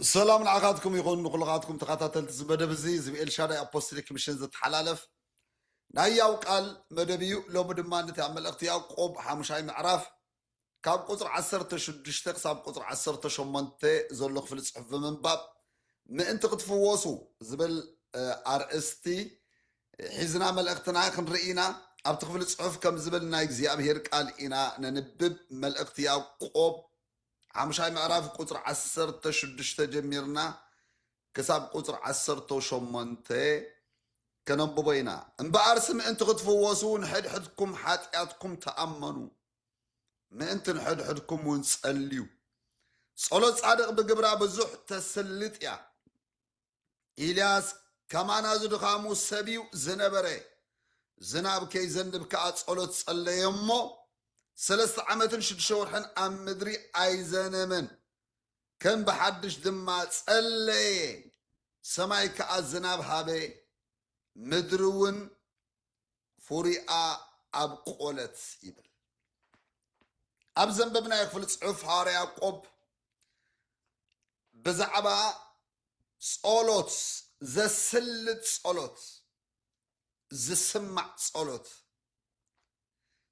سلام عليكم يكون نقلقاتكم تقاتلت زبدبزي زبيل شارع أبوستيك مشين زت حلالف نايا وقال مدبيو لو بدمان تعمل اختيار قوب حامشاي معرف كاب قطر عسرت شدشت قصاب قطر عسرت شمنت زلق في الصحف من باب ما انت قد فوسو زبل ار اس تي حزنا ملأختنا خنرئينا اب تخفل الصحف كم زبل نايك زيابهير قال إنا ننبب ملأختيار قوب حامشاي معرف قطر عسرت شدشت جميرنا كساب قطر عسرت شمنت كنببينا انبار سمع انت قد فوسون حد حدكم حاتياتكم تأمنوا ما انت نحد حدكم ونسأليو صلو صادق بقبرا بزوح تسلت يا إلياس كما نازو دخامو سبيو زنبري زناب كي زندب كات صلو تصلي يمو سلست عمتن شد شورحن ام مدري اي زنمن كم بحدش دما تصلي سماي كات زناب هابي مدرون فريقا اب قولت يبل اب زنببنا يخفل صحف هاري يعقوب بزعبا صولوت زسلت صولوت زسمع صولوت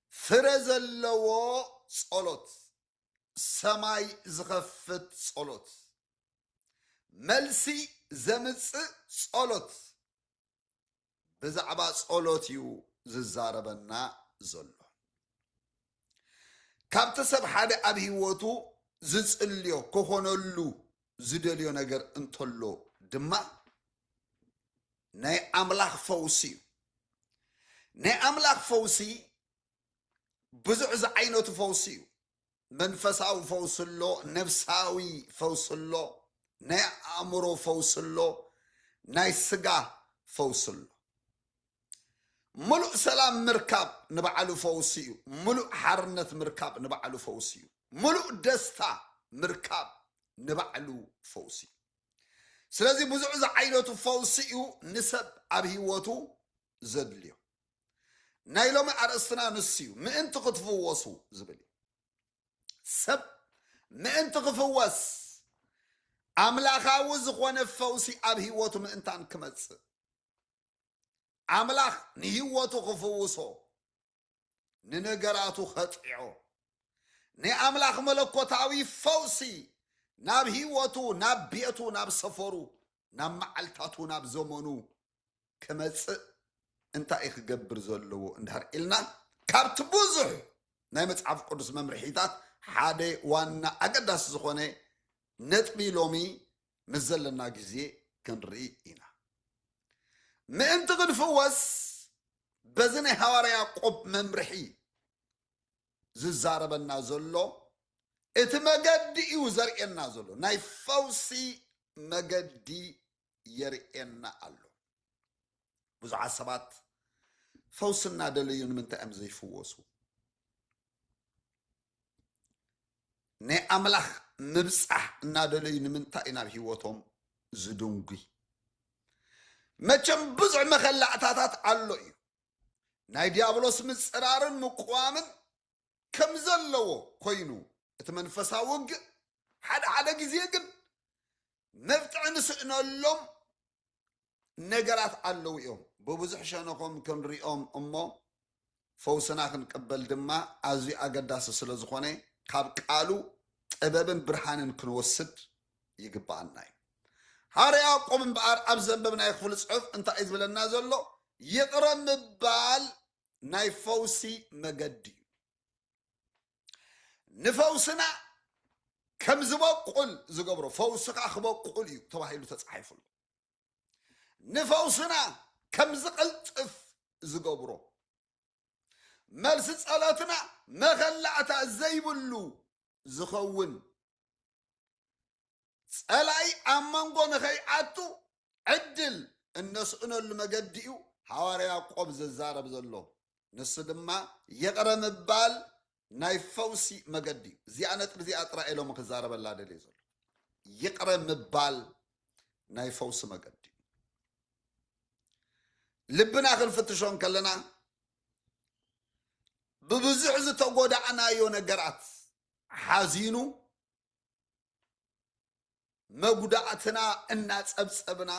فرزلو صولوت سماي زخفت صولوت ملسي زمص صولوت بزعبا صولوت يو ززاربنا زلو كابتسب حدا اب هيوتو زصليو كخونلو زدليو نجر انتلو دما ناي املاح فوسي ناي املاح فوسي بزعز عينوت فوسي منفساوي فوسلو نفساوي فوسلو ناي امرو فوسلو ناي سقا فوسلو ملؤ سلام مركب نبعلو فوسيو ملؤ حرنة مركب نبعلو فوسيو ملؤ دستا مركب نبعلو فوسيو سلازي بزعز عينوتو فوسيو نسب أبهيوتو زدليو نايلو ما أرستنا نسيو ما انت قد فوسو زبلي سب ما انت قفوس أملاخاو زخوان فوسي أبهيوتو ما انت عنكمتس أملاخ نهيوتو خفوسو ننقراتو خطعو ني أملاخ ملكوتاوي فوسي ناب هيوتو ناب بيتو ناب سفرو ناب معلتاتو ناب زمنو كمتس انت ايخ قبر زلو اندهر إلنا كابت بوزح ناي متعف قدس ممرحيتات حادي وانا أقدس زخوني نتبي لومي مزلنا جزي كنري إنا ما انت قد فوس بزني هواريا قب ممرحي ززاربنا زلو اتمجدي يوزرئنا زلو ناي فوسي مجدي يرئنا ألو بزع سبات فوسنا دليون من تأمزي فوسو ني أملاخ نبسح نادليون من تأينا بهيوتهم زدونجي مچم بزع مخلعتاتات علو إيو ناي ديابلوس مسرارن مقوامن كم زلو كوينو اتمنفسا وق حدا جزيقن نفتع نسئنا اللوم نقرات علو إيوم ببزح شانقوم كن ريوم أمو فوسنا خنقبل دما عزي أقداس سلزخوني قاب قالو أبابن برحانن كنوسد يقبعنا هاريا قوم بقار أبزن ببنا يخفل صحف انت إذ بلنا زلو يقرم بال ناي فوسي مقدي نفوسنا كم زبا قل زقبرو فوسك أخبا قل يو تواحيلو تتصحيفلو نفوسنا كم زقلتف زقبرو ملس صلاتنا ما خلعتا الزيبلو زخون صلاي أمانغو نخيعاتو عدل الناس انو اللي مقدئو حواريا قبز الزارب زلو نس دما يقرم بال ناي فوسي مقدي زيانت بزي أطرا إلو مخزارب الله دلي زلو يقرم بال ناي فوس مقدي لبنا خلفتشون كلنا ببزح زتوقود عنا يو نقرات حازينو መጉዳእትና እናጸብጸብና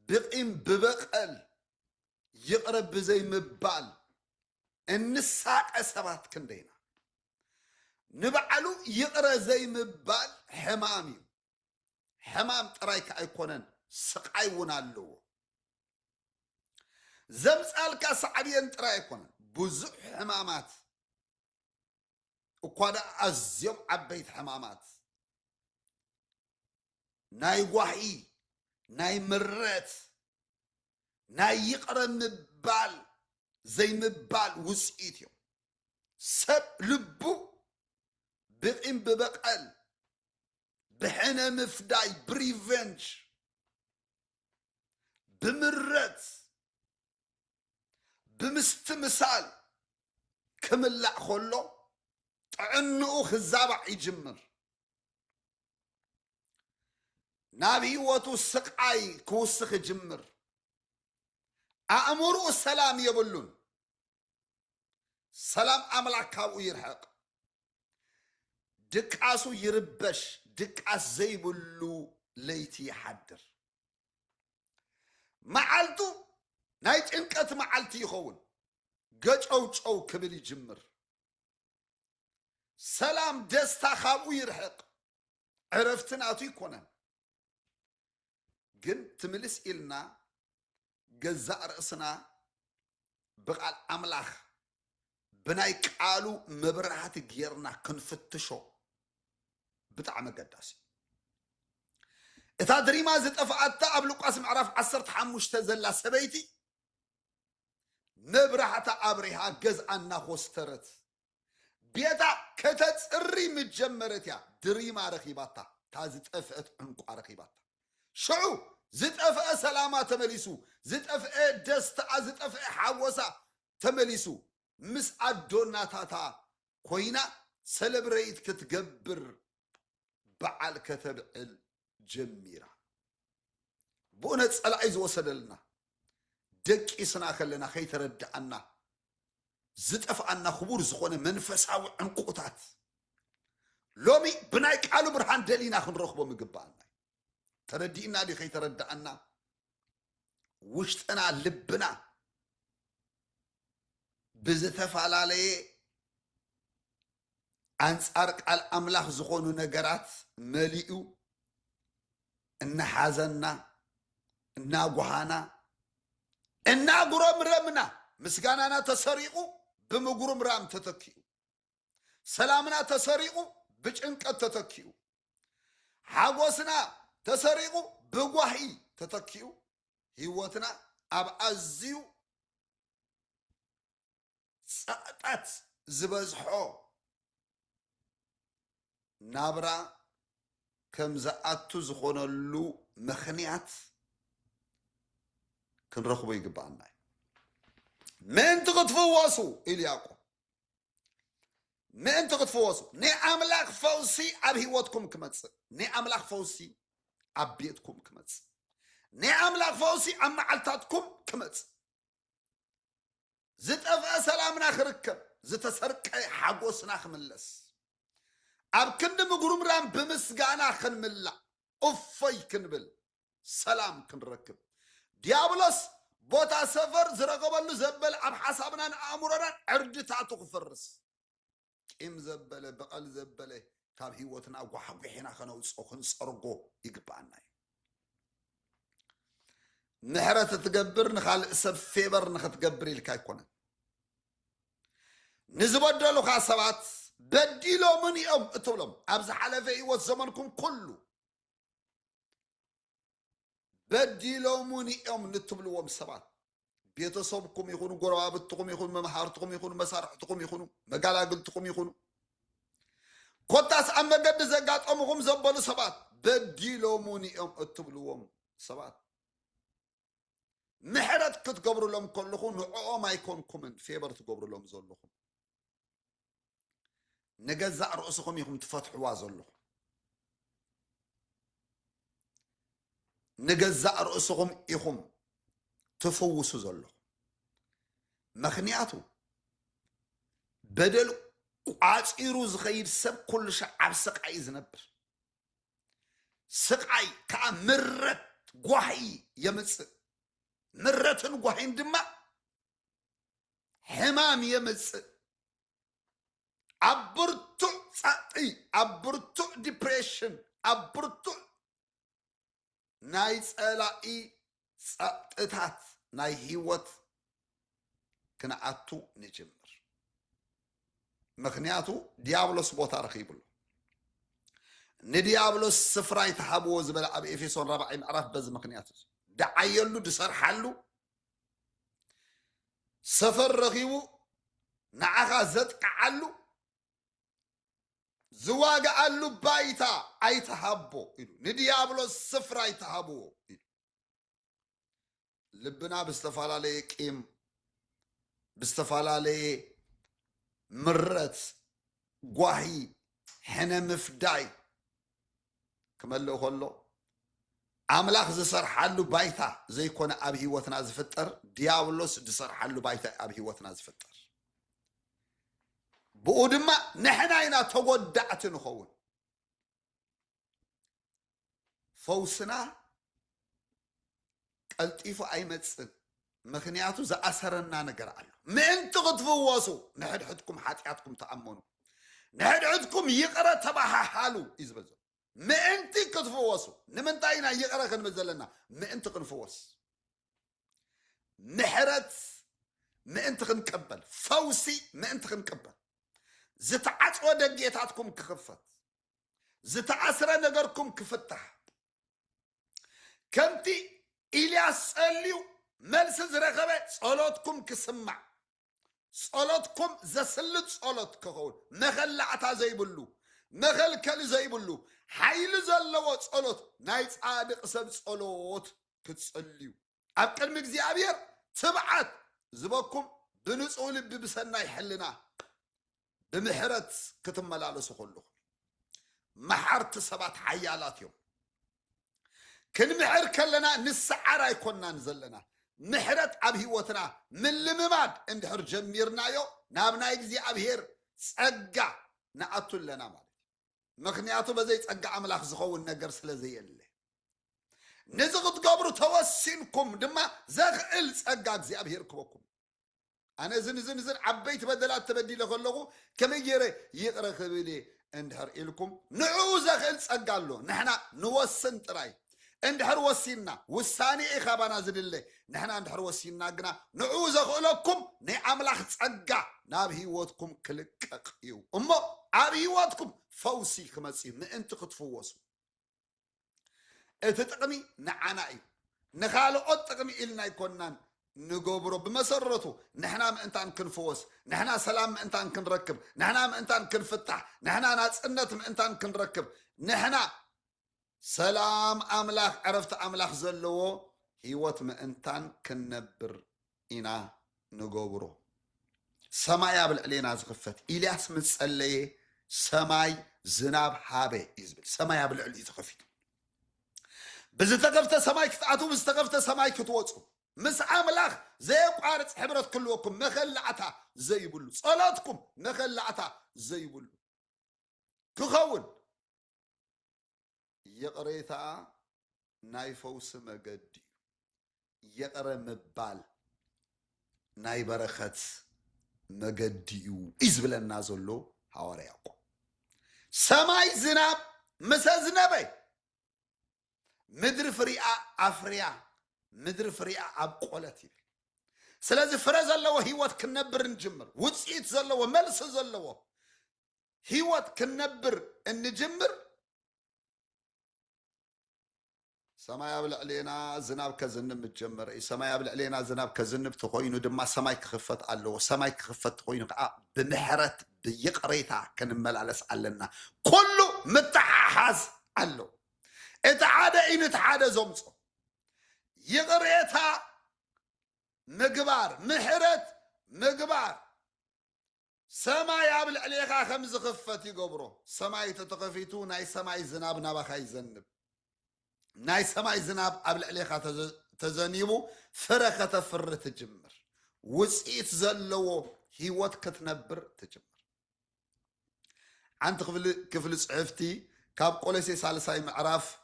ብቂም ብበቀል ይቅረብ ዘይምባል እንሳቀ ሰባት ክንደይና ንባዕሉ ይቅረ ዘይምባል ሕማም እዩ ሕማም ጥራይካ ኣይኮነን ስቃይ እውን ኣለዎ ዘምፃልካ ሳዕብየን ጥራይ ኣይኮነን ብዙሕ ሕማማት እኳ ዳ ኣዝዮም ዓበይቲ ሕማማት ናይ ጓሒ ናይ ምረት ናይ ይቅረ ምባል ዘይምባል ውፅኢት እዮም ሰብ ልቡ ብቂም ብበቀል ብሕነ ምፍዳይ ብሪቨንጅ ብምረት ብምስትምሳል ክምላእ ከሎ ጥዕንኡ ክዛባዕ ይጅምር ናብ ህይወቱ ስቃይ ክውስኽ ይጅምር ኣእምርኡ ሰላም የብሉን ሰላም ኣምላክ ካብኡ ይርሕቕ ድቃሱ ይርበሽ ድቃስ ዘይብሉ ለይቲ ይሓድር መዓልቱ ናይ ጭንቀት መዓልቲ ይኸውን ገጨውጨው ክብል ይጅምር ሰላም ደስታ ካብኡ ይርሕቕ ዕረፍቲ ናቱ ይኮነን ግን ትምልስ ኢልና ገዛእ ርእስና ብቃል ኣምላኽ ብናይ ቃሉ መብራህቲ ጌርና ክንፍትሾ ብጣዕሚ ኣገዳሲ እታ ድሪማ ዝጠፍኣታ ኣብ ሉቃስ ምዕራፍ 15 ዘላ ሰበይቲ መብራህታ ኣብሪሃ ገዝኣና ኮስተረት ቤታ ከተፅሪ ምጀመረት እያ ድሪማ ረኺባታ ታ ዝጠፍአት ዕንቋ ረኺባታ ሽዑ ዝጠፍአ ሰላማ ተመሊሱ ዝጠፍአ ደስታ ዝጠፍአ ሓወሳ ተመሊሱ ምስ ኣዶናታታ ኮይና ሰለብሬት ክትገብር በዓል ከተብዕል ጀሚራ ብእውነት ፀላኢ ዝወሰደልና ደቂስና ከለና ከይተረዳእና ዝጠፍአና ክቡር ዝኾነ መንፈሳዊ ዕንቁታት ሎሚ ብናይ ቃሉ ብርሃን ደሊና ክንረኽቦ ምግባአና ተረዲእና ዲ ከይተረዳእና ውሽጥና ልብና ብዝተፈላለየ አንጻር ቃል ኣምላኽ ዝኾኑ ነገራት መሊኡ እናሓዘና እናጓሃና እናጉረምረምና ምስጋናና ተሰሪቁ ብምጉርምራም ተተኪኡ ሰላምና ተሰሪቁ ብጭንቀት ተተኪኡ ሓጎስና ተሰሪቁ ብጓሂ ተተኪኡ ህይወትና ኣብ ኣዝዩ ጸቕጣት ዝበዝሖ ናብራ ከም ዝኣቱ ዝኾነሉ ምኽንያት ክንረኽቦ ይግባአና ምእንቲ ክትፍወሱ ኢሉ ያዕቆብ ምእንቲ ክትፍወሱ ናይ ኣምላኽ ፈውሲ ኣብ ህይወትኩም ክመፅእ ናይ ኣምላኽ ፈውሲ ኣብ ቤትኩም ክመፅእ ናይ ኣምላኽ ፈውሲ ኣብ መዓልታትኩም ክመፅእ ዝጠፍአ ሰላምና ክርከብ ዝተሰርቀ ሓጎስና ክምለስ ኣብ ክንዲ ምጉርምራም ብምስጋና ክንምላእ እፎይ ክንብል ሰላም ክንረክብ ዲያብሎስ ቦታ ሰፈር ዝረከበሉ ዘበለ ኣብ ሓሳብናን ኣእምሮናን ዕርድታቱ ክፈርስ ቂም ዘበለ በቐል ዘበለ ካብ ህይወትና ጓሕጒሒና ከነውፅኦ ክንፀርጎ ይግባአና እዩ ምሕረት ትገብር ንኻልእ ሰብ ፌበር ንኽትገብር ኢልካ ኣይኮነን ንዝበደሉኻ ሰባት በዲሎምን እዮም እትብሎም ኣብ ዝሓለፈ ህይወት ዘመንኩም ኩሉ በዲሎምን እዮም ንትብልዎም ሰባት ቤተሰብኩም ይኹኑ ጎረባብትኩም ይኹኑ መምሃርትኩም ይኹኑ መሳርሕትኩም ይኹኑ መጋላግልትኩም ይኹኑ ኮታስ ኣብ መገዲ ዘጋጠምኩም ዘበሉ ሰባት በዲሎምን እዮም እትብልዎም ሰባት ምሕረት ክትገብሩሎም ከለኹ ንዕኦም ኣይኮንኩምን ፌበር ትገብሩሎም ዘለኹም ንገዛእ ርእስኹም ኢኹም ትፈትሕዋ ዘለኹም ንገዛእ ርእስኹም ኢኹም ትፍውሱ ዘለኹም ምኽንያቱ በደሉ ቋፂሩ ዝኸይድ ሰብ ኩሉ ሸዓብ ስቃይ ዝነብር ስቃይ ከዓ ምረት ጓሂ የምፅእ ምረትን ጓሂን ድማ ሕማም የምፅእ ኣብ ብርቱዕ ፃጢ ኣብ ብርቱዕ ዲፕሬሽን ኣብ ብርቱዕ ናይ ፀላኢ ፃጥታት ናይ ህይወት ክንኣቱ ንጅምር ምክንያቱ ዲያብሎስ ቦታ ረኺብሉ ንዲያብሎስ ስፍራ ይተሃብዎ ዝበለ ኣብ ኤፌሶን 4 ምዕራፍ በዚ ምክንያት ደዓየሉ ድሰርሓሉ ሰፈር ረኺቡ ንዓኻ ዘጥቅዓሉ ዝዋግኣሉ ባይታ ኣይተሃቦ ኢሉ ንዲያብሎስ ስፍራ ይተሃብዎ ኢሉ ልብና ብዝተፈላለየ ቂም ብዝተፈላለየ ምረት ጓሂ ሕነ ምፍዳይ ክመልእ ከሎ ኣምላኽ ዝሰርሓሉ ባይታ ዘይኮነ ኣብ ህይወትና ዝፍጠር ዲያብሎስ ዝሰርሓሉ ባይታ ኣብ ህይወትና ዝፍጠር ብኡ ድማ ንሕና ኢና ተጎዳእቲ ንኸውን ፈውስና ቀልጢፉ ኣይመፅን ምክንያቱ ዝኣሰረና ነገር ኣሎ ምእንቲ ክትፍወሱ ንሕድሕድኩም ሓጢኣትኩም ተኣመኑ ንሕድሕድኩም ይቕረ ተባሃሓሉ እዩ ዝበል ምእንቲ ክትፍወሱ ንምንታይ ኢና ይቕረ ክንብል ዘለና ምእንቲ ክንፍወስ ምሕረት ምእንቲ ክንቀበል ፈውሲ ምእንቲ ክንቀበል ዝተዓፅወ ደጌታትኩም ክኽፈት ዝተኣስረ ነገርኩም ክፍታሕ ከምቲ ኢልያስ ጸልዩ መልሲ ዝረኸበ ጸሎትኩም ክስማዕ ጸሎትኩም ዘስልጥ ጸሎት ክኸውን መኸላዕታ ዘይብሉ መኸልከሊ ዘይብሉ ሓይሊ ዘለዎ ጸሎት ናይ ጻድቕ ሰብ ጸሎት ክትጸልዩ ኣብ ቅድሚ እግዚኣብሔር ትብዓት ዝበኩም ብንጹህ ልቢ ብሰናይ ሕልና ብምሕረት ክትመላለሱ ከለኹም መሓርቲ ሰባት ሓያላት እዮም ክንምሕር ከለና ንሰዓር ኣይኮንናን ዘለና ምሕረት ኣብ ህይወትና ምልምማድ እንድሕር ጀሚርናዮ ናብ ናይ እግዚኣብሔር ጸጋ ንኣቱ ኣለና ማለት ምክንያቱ በዘይ ጸጋ ኣምላኽ ዝኸውን ነገር ስለ ዘየለ ነዚ ክትገብሩ ተወሲንኩም ድማ ዘኽእል ጸጋ እግዚኣብሔር ክበኩም ኣነ ዝንዝን ዓበይቲ በደላት ተበዲለ ከለኹ ከመይ ገይረ ይቕረ ክብል እንድሕር ኢልኩም ንዕኡ ዘኽእል ጸጋ ኣሎ ንሕና ንወስን ጥራይ እንድሕር ወሲንና ውሳኔ ኢኻባና ዝድለ ንሕና እንድሕር ወሲንና ግና ንዕኡ ዘኽእለኩም ናይ ኣምላኽ ጸጋ ናብ ህይወትኩም ክልቀቕ እዩ እሞ ኣብ ህይወትኩም ፈውሲ ክመጽእ ምእንቲ ክትፍወሱ እቲ ጥቕሚ ንዓና እዩ ንኻልኦት ጥቕሚ ኢልና ኣይኮንናን ንገብሮ ብመሰረቱ ንሕና ምእንታን ክንፍወስ ንሕና ሰላም ምእንታን ክንረክብ ንሕና ምእንታን ክንፍታሕ ንሕና ናጽነት ምእንታን ክንረክብ ንሕና ሰላም ኣምላኽ ዕረፍቲ ኣምላኽ ዘለዎ ህይወት ምእንታን ክንነብር ኢና ንገብሮ ሰማይ ኣብ ልዕሌና ዝኽፈት ኢልያስ ምስ ጸለየ ሰማይ ዝናብ ሃበ እዩ ዝብል ሰማይ ኣብ ልዕሊኡ ተኸፊቱ ብዝተኸፍተ ሰማይ ክትኣትው ብዝተኸፍተ ሰማይ ክትወፁ ምስ ኣምላኽ ዘየቋርፅ ሕብረት ክልወኩም መኸላዕታ ዘይብሉ ጸሎትኩም መኸላዕታ ዘይብሉ ክኸውን የቕሬታ ናይ ፈውሲ መገዲ እዩ የቕረ ምባል ናይ በረኸት መገዲ እዩ ዝብለና ዘሎ ሐዋርያ ያዕቆብ ሰማይ ዝናብ ምስ ዝነበ ምድሪ ፍሪኣ ኣፍርያ ምድሪ ፍሪኣ ኣብቆለት ይብል ስለዚ ፍረ ዘለዎ ህይወት ክንነብር እንጅምር ውፅኢት ዘለዎ መልሲ ዘለዎ ህይወት ክንነብር እንጅምር ሰማይ ኣብ ልዕሌና ዝናብ ከዝንብ ምጀመረ እዩ ሰማይ ኣብ ልዕሌና ዝናብ ከዝንብ ተኾይኑ ድማ ሰማይ ክኽፈት ኣለዎ ሰማይ ክኽፈት ተኾይኑ ከዓ ብምሕረት ብይቕሬታ ክንመላለስ ኣለና ኩሉ ምትሓሓዝ ኣሎ እቲ ሓደ ኢኑ እቲ ሓደ ዘምፆ ይቕሬታ ምግባር ምሕረት ምግባር ሰማይ ኣብ ልዕሌኻ ከም ዝኽፈት ይገብሮ ሰማይ ተተኸፊቱ ናይ ሰማይ ዝናብ ናባኻ ይዘንብ ናይ ሰማይ ዝናብ ኣብ ልዕሌኻ ተዘኒቡ ፍረ ከተፍሪ ትጅምር ውፅኢት ዘለዎ ህይወት ክትነብር ትጅምር عن كفل صحفتي كاب قولسي سالساي معراف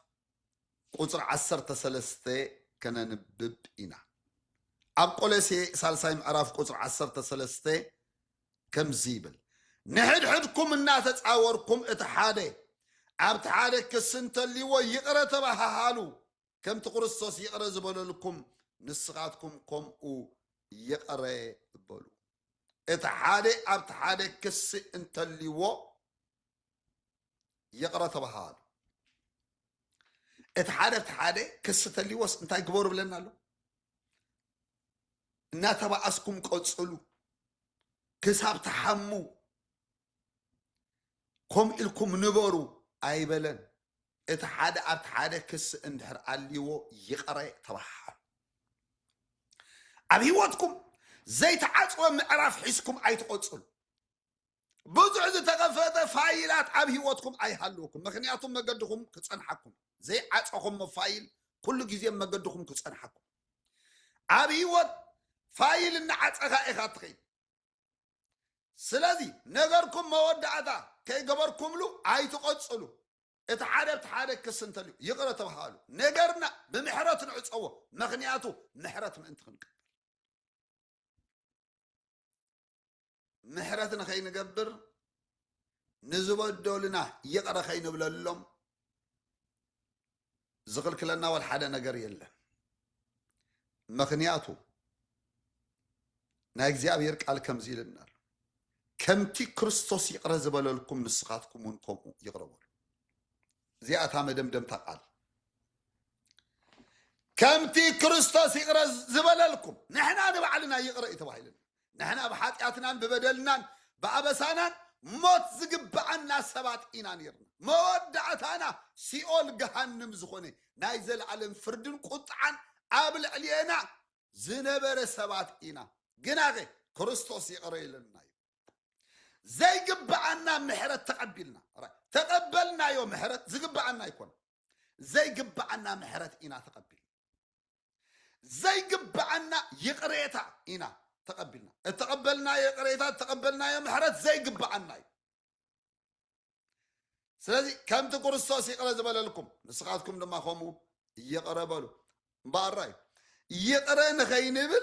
قصر 13 كنا نبب إنا أب قولسي سالساي معراف قصر 13 كم زيبل نحد حدكم الناس تعاوركم اتحادي أب تحادي كسنت اللي ويقرأ تبها حالو كم تقول الصوص يقرأ زبالو لكم نسخاتكم كم او يقرأ بلو اتحادي أب تحادي كس انت اللي يقرأ تبها اتحادي كس اللي وس انت يقبور بلنا له إنها تبع أسكم قصلو كساب تحمو كم إلكم نبرو أي بلن اتحادي كس اندحر عليو يقرأ تبعها أبي واتكم زي تعصوا معرف حسكم أي تقصلو بزع إذا تغفت فايلات أبي واتكم أي حلوكم مخنياتهم مقدكم كتصنحكم زي عصاكم مفايل كل جزء مقدكم كتصنحكم أبي وات فايل النعصها إخاتخي سلازي نغركم مودعتا كي قبركم له أي تقصلو اتحادي كسنتلو يقرأ تبحالو نغرنا بمحرات نعصوه مخنياتو محرات من انت خنق محراتنا خي نقبر نزبدو لنا يقرأ خي نبلا اللهم زغل كلنا والحدا نقر يلا مخنياتو نايك بيرك على كم زيل النار كمتي كريستوس يقرأ زبالو لكم نسخاتكم ونكم يقرأوا زياتها مدمدم تقال كمتي كريستوس يقرأ زبالو لكم نحنا نبعلنا يقرأ يتبعلنا نحنا بحاتياتنا ببدلنا بأبسانا موت زقب عنا سبات إنا نيرنا مودعتنا سيول جهنم زخوني نايزل علم فردن قطعا قابل علينا زنبر سبات إنا جناغي كريستوس يقرأ لنا زي قب عنا محرت تقبلنا يوم محرت زقب عنا يكون زي قب عنا محرت إنا تقبل زي قب عنا يقريتا إنا تقبلنا يا قريتات تقبلنا يا محرت زي قب عنا سلازي كم تقول الصوص يقرأ زبال لكم نسخاتكم لما خمو يقرأ بالو باراي يقرأ نخينبل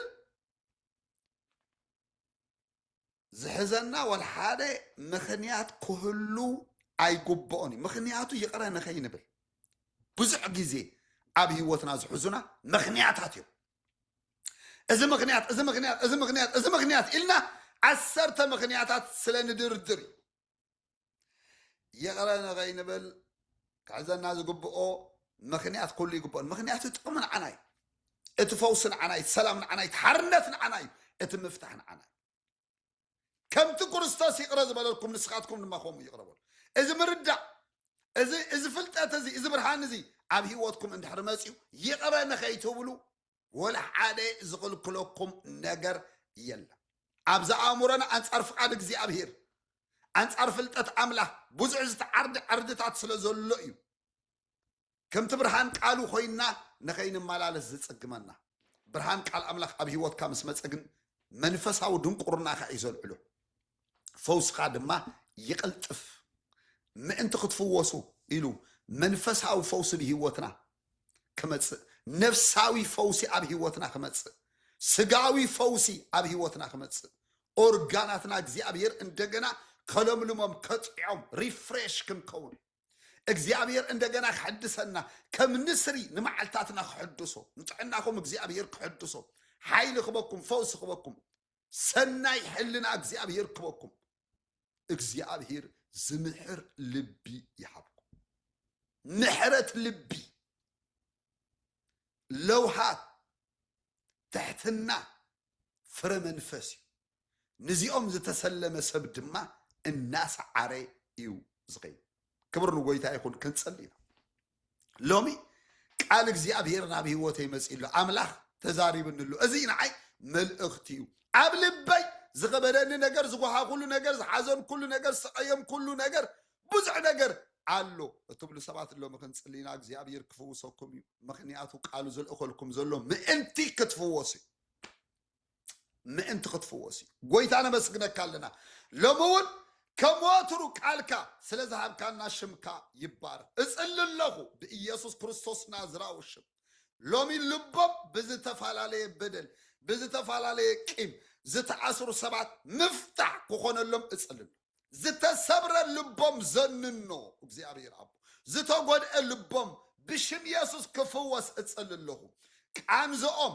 زحزنا والحادة مخنيات كهلو أي قبوني مخنياتو يقرأ نخينبل بزع جزي أبي هوتنا زحزنا مخنياتاتيو إذا مغنيات إلنا عسرت مغنياتات سلين دردري يقرأنا غينبل كعزا الناس قبقوا مغنيات كل يقبقوا مغنيات تقمن عناي اتفوسن عناي سلامن عناي تحرنتن عناي اتمفتحن عناي كم تكرستاس يقرأ زبالكم نسخاتكم لما خوم يقرأوا إذا مردع إذا فلتات زي إذا برهان زي عبي واتكم عند حرماتيو يقرأنا خيتوبلو ولا حدا زغل كلكم نجر يلا أبز أمورنا أنت عارف قادك زي أبهير أنت عارف التت عمله بزعز عرض تعتصل زلقيو كم تبرهان قالوا خوينا نخين مالال زصقمنا برهان قال أملاخ أبي هوت كامس مصقن منفساو دنقرنا خايزل علو فوس قادما يقلطف ما انت خطفوسو يلو منفساو فوس به هوتنا كمص نفساوي فوسي أبي هوتنا خمص سقاوي فوسي أبي هوتنا خمص أورغاناتنا እግዚአብሔር እንደገና ከለምልሞም ከጽዮም ሪፍሬሽ ክንከውን እግዚአብሔር እንደገና ከሐድሰና ከምንስሪ ንማዓልታትና ከሐድሶ ንጥዕናኩም እግዚአብሔር ከሐድሶ ኃይል ክበኩም ፈውስ ክበኩም ሰናይ ሕልና እግዚአብሔር ክበኩም እግዚአብሔር ዝምሕር ልቢ ይሃብኩም ምሕረት ልቢ لوحات تحتنا فر منفسي نزيهم زتسلم سبد ما الناس عري يو زغي كبر نقويتا يكون كنت سلينا لومي قالك زي أبهيرنا بهوتي مسئلو أملاخ تزاري بنلو أزين عاي ملأختيو قبل بي زغبراني نقر زغوها كل نقر زحازن كل نقر سقيم كل نقر بزع نقر علو تبلو سبات اللو مكان تسلينا እግዚአብሔር ክፈውሰኩም ምክንያቱ ቃሉ ዘልእኹልኩም ዘሎ ምእንቲ ክትፈወሲ ምእንቲ ክትፈወሲ ጎይታና መስግነካ ኣለና ለሞን كموترو قالكا سلازهاب كان شمكا يبار اصل الله بإيسوس كريستوس نازراوش لومي لبب بزتفالالي بدل بزتفالالي قيم زتعصر سبعت مفتح كخون اللهم اصل زتسبر اللبم زننو እግዚአብሔር አብ ዝተጎድ اللبم بشم يسوس كفوس اصل الله قامزኦም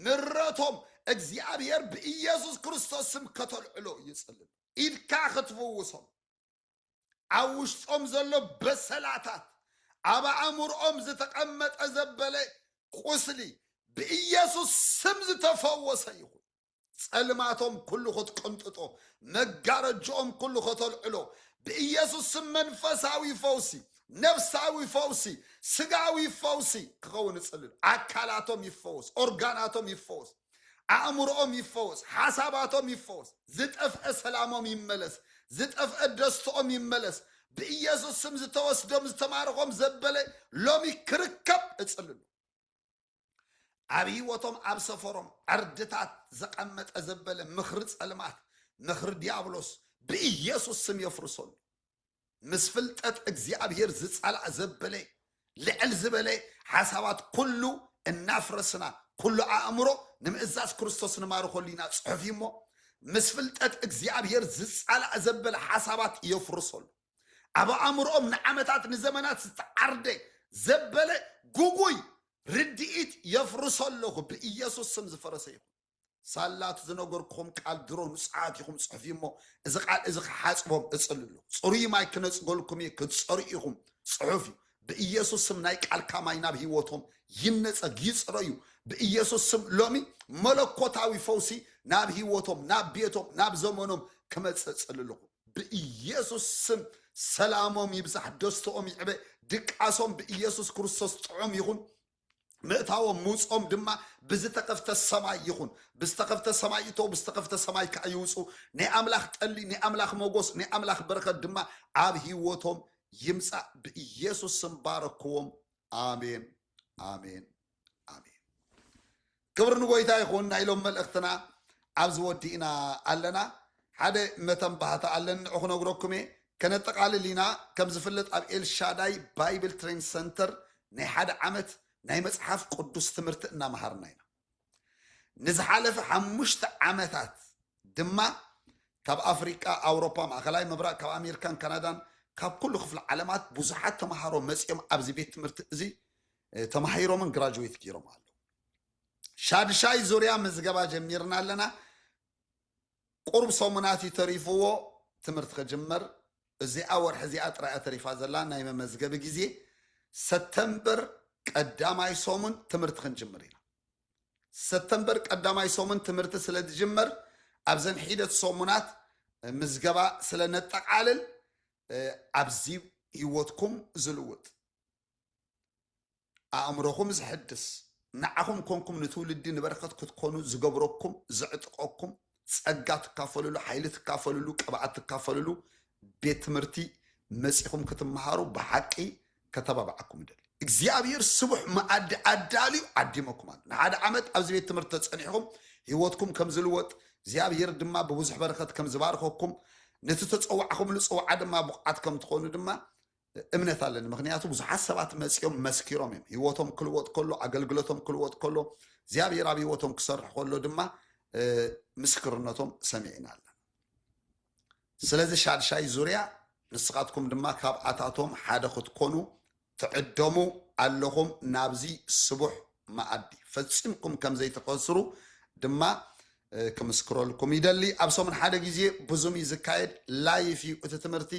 ምረቶም እግዚአብሔር በኢየሱስ ክርስቶስ ስም ከተልዕሎ ይጽልል ኢድካ ክትፈውሶም አውሽጦም ዘሎ በሰላታት አባ አምሮኦም ዝተቀመጠ ዘበለ ቁስሊ በኢየሱስ ስም ዝተፈወሰ ይሁን ጸልማቶም ኩሉ ክትቀንጥጦ መጋረጆኦም ኩሉ ከተልዕሎ በኢየሱስ ስም መንፈሳዊ ፈውሲ ነፍሳዊ ፈውሲ ስጋዊ ፈውሲ ክኸውን ይጽልል አካላቶም ይፈወስ ኦርጋናቶም ይፈወስ አእምሮኦም ይፈወስ ሐሳባቶም ይፈወስ ዝጠፍአ ሰላሞም ይመለስ ዝጠፍአ ደስታኦም ይመለስ በኢየሱስ ስም ዝተወስዶም ዝተማርኾም ዘበለ ሎሚ ክርከብ እጽልሉ ኣብ ህይወቶም ኣብ ሰፈሮም ዕርድታት ዘቐመጠ ዘበለ ምኽሪ ጸልማት ምኽሪ ዲያብሎስ በኢየሱስ ስም የፍርሶሉ ምስ ፍልጠት እግዚአብሔር ዝጸልዓ ዘበለ ልዕል ዝበለ ሐሳባት ኩሉ እናፍረስና ኩሉ አእምሮ ንምእዛዝ ክርስቶስ ንማርኾሊና ጽሑፊሞ ምስ ፍልጠት እግዚአብሔር ዝጸልዓ ዘበለ ሐሳባት የፍርሶሉ ኣብ አእምሮኦም ንዓመታት ንዘመናት ዝተዓርደ ዘበለ ጉጉይ ርድኢት የፍርሶለኹ በኢየሱስ ስም ዝፈረሰ ይኹን ሳላት ዝነገርኩም ቃል ድሮ ንጽዓት ይኹም ጽሑፊሞ እዚ ቃል እዚ ክሓጽቦም እጽልሉ ጽሩይ ማይ ክነጽጎልኩም ክትጸርኢኹም ጽሑፍ በኢየሱስ ስም ናይ ቃልካ ማይ ናብ ህይወቶም ይነጸግ ይጽረዩ በኢየሱስ ስም ሎሚ መለኮታዊ ፈውሲ ናብ ህይወቶም ናብ ቤቶም ናብ ዘመኖም ከመጽጽልሉ በኢየሱስ ስም ሰላሞም ይብዛሕ ደስታኦም ይዕበ ድቃሶም በኢየሱስ ክርስቶስ ጥዑም ይኹን ምእታዎም ሙጾም ድማ ብዝተከፍተ ሰማይ ይኹን ብዝተከፍተ ሰማይ ይቶ ብዝተከፍተ ሰማይ ከይውጹ ናይ አምላኽ ጠሊ ናይ አምላኽ ሞጎስ ናይ አምላኽ በረከት ድማ ኣብ ህይወቶም ይምጻ በኢየሱስ ስም ባረክዎም አሜን አሜን አሜን ክብር ንጎይታ ይኹን ናይሎም መልእኽትና ኣብ ዝወዲእና ኣለና ሓደ መተንባህታ ኣለን ንዑ ክነግረኩም እየ ከነጠቃልሊና ከም ዝፍለጥ ኣብ ኤልሻዳይ ባይብል ትሬን ሰንተር ናይ ሓደ ዓመት ናይ መጽሐፍ ቅዱስ ትምህርቲ እናመሃርና ኢና ንዝሓለፈ 5 ዓመታት ድማ ካብ ኣፍሪቃ ኣውሮፓ ማእከላይ ምብራቅ ካብ ኣሜሪካን ካናዳን ካብ ኩሉ ክፍሊ ዓለማት ብዙሓት ተማሃሮ መጽኦም ኣብዚ ቤት ትምህርቲ እዚ ተማሂሮምን ግራጁዌት ገይሮም ኣለዉ ሻድሻይ ዙርያ ምዝገባ ጀሚርና ኣለና ቁርብ ሰሙናት ተሪፍዎ ትምህርቲ ክጅመር እዚኣ ወርሒ እዚኣ ጥራያ ተሪፋ ዘላ ናይ መመዝገቢ ግዜ ሰፕተምበር ቀዳማይ ሰሙን ትምህርቲ ክንጅምር ኢና ሰፕተምበር ቀዳማይ ሰሙን ትምህርቲ ስለ ዝጅመር ኣብዘን ሒደት ሰሙናት ምዝገባ ስለ ነጠቃልል ኣብዚ ህይወትኩም ዝልውጥ ኣእምሮኩም ዝሕድስ ንዓኹም ኮንኩም ንትውልዲ ንበረከት ክትኮኑ ዝገብረኩም ዝዕጥቆኩም ጸጋ ትካፈልሉ ሓይሊ ትካፈልሉ ቅብዓት ትካፈልሉ ቤት ትምህርቲ መጺኹም ክትመሃሩ ብሓቂ ከተባብዓኩም ደል እግዚአብሔር ስቡሕ ማዕድ አዳልዩ አዲመኩም አለ ንሓደ ዓመት ኣብዚ ቤት ትምህርቲ ተጸኒሕኩም ህይወትኩም ከም ዝልወጥ እግዚአብሔር ድማ ብብዙሕ በረከት ከም ዝባርኸኩም ነቲ ተጸዋዕኹም ልጽዋዕ ድማ ብቕዓት ከም ትኾኑ ድማ እምነት ኣለኒ ምክንያቱ ብዙሓት ሰባት መጺኦም መስኪሮም እዮም ህይወቶም ክልወጥ ከሎ ኣገልግሎቶም ክልወጥ ከሎ እግዚአብሔር ኣብ ህይወቶም ክሰርሕ ከሎ ድማ ምስክርነቶም ሰሚዕና ኣለና ስለዚ ሻድሻይ ዙርያ ንስኻትኩም ድማ ካብ ኣታቶም ሓደ ክትኮኑ ትዕደሙ ኣለኹም ናብዚ ስቡሕ ማዕዲ ፈጺምኩም ከም ዘይተኸስሩ ድማ ክምስክረልኩም ይደሊ ኣብ ሰሙን ሓደ ግዜ ብዙም ይዝካየድ ላይፍ እዩ እቲ ትምህርቲ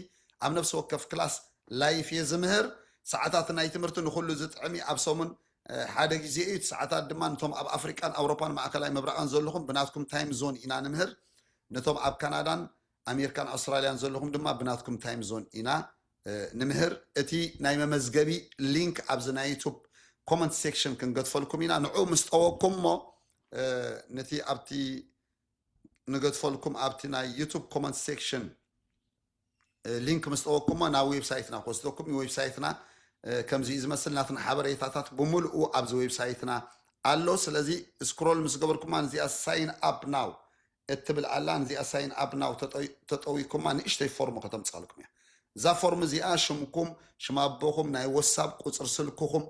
ኣብ ነፍሲ ወከፍ ክላስ ላይፍ እየ ዝምህር ሰዓታት ናይ ትምህርቲ ንኩሉ ዝጥዕሚ ኣብ ሰሙን ሓደ ግዜ እዩ ሰዓታት ድማ ነቶም ኣብ ኣፍሪቃን ኣውሮፓን ማእከላይ ምብራቕን ዘለኹም ብናትኩም ታይም ዞን ኢና ንምህር ነቶም ኣብ ካናዳን ኣሜሪካን ኣውስትራልያን ዘለኹም ድማ ብናትኩም ታይም ዞን ኢና نمهر اتي نايمه مزغبي لينك ابزنا يوتيوب كومنت سيكشن كنغتفلكم ينا نعو مستوكم نتي ابتي نغتفلكم ابتي نا يوتيوب كومنت سيكشن لينك مستوكم نا ويب سايتنا خوستكم ويب سايتنا كمزي زمسلناتنا حبريتاتات بملؤ ابز ويب سايتنا الله سلازي سكرول مسغبركم انزي ساين اب ناو اتبل علان زي أساين أبنا وتطويكم ما نشتي فورم ختم تسألكم يعني زا فورم زي شمكم شمابوكم ناي واتساب قصر سلككم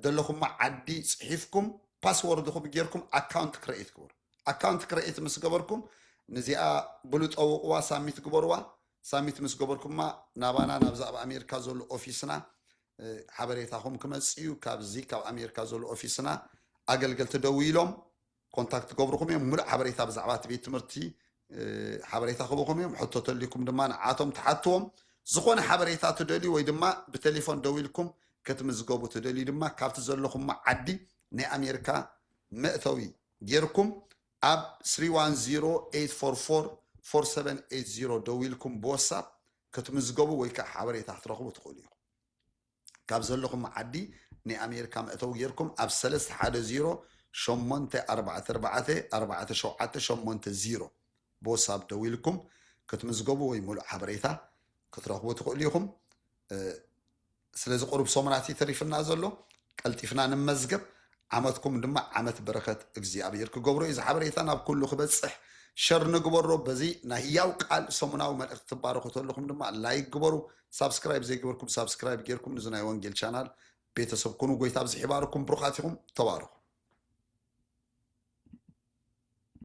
دلكم مع عدي صحيفكم باسوردكم جيركم أكاونت كريت كبر أكاونت كريت مسجبركم نزيا بلوت أو واساميت كبروا ساميت مسجبركم ما نبانا نبزا بأمريكا زول أوفيسنا حبريتاهم كمسيو كابزي كاب أمريكا زول أوفيسنا أجل تدويلهم كونتاكت قبركم يوم ملء حبريتها بزعبات بيت مرتي حبريتها قبركم يوم حطوا لكم دمان عاتم تحتهم زخون حبريتها تدلي ويدما بتليفون دويلكم كتمزقوبوا تدلي دما كافت زلكم مع عدي ني أمريكا مأثوي ديركم أب 310-844-4780 دويلكم بوساب كتمزقوبوا ويكا حبريتها ترخبوا تقوليهم كاف زلكم مع عدي ني أمريكا مأثوي ديركم أب 310 شمونت 4-4-4-7-8-0 بوساب دويلكم كتمزقبوا ويمولو حبريتا كترخبوا تقوليهم سلازي قرب صومناتي تريفنا زلو قلتيفنا نمزقب عمتكم دما عمت بركة اكزيابير كقبرو إذا حبريتنا بكل خبصح شر نقبرو بزي نهياو قال صومناو من اختبارو قتلكم دما لايك قبرو سابسكرايب زي قبركم سابسكرايب جيركم نزنا وانجيل شانال بيتسبكونو قويتاب زي حباركم بروخاتكم تبارو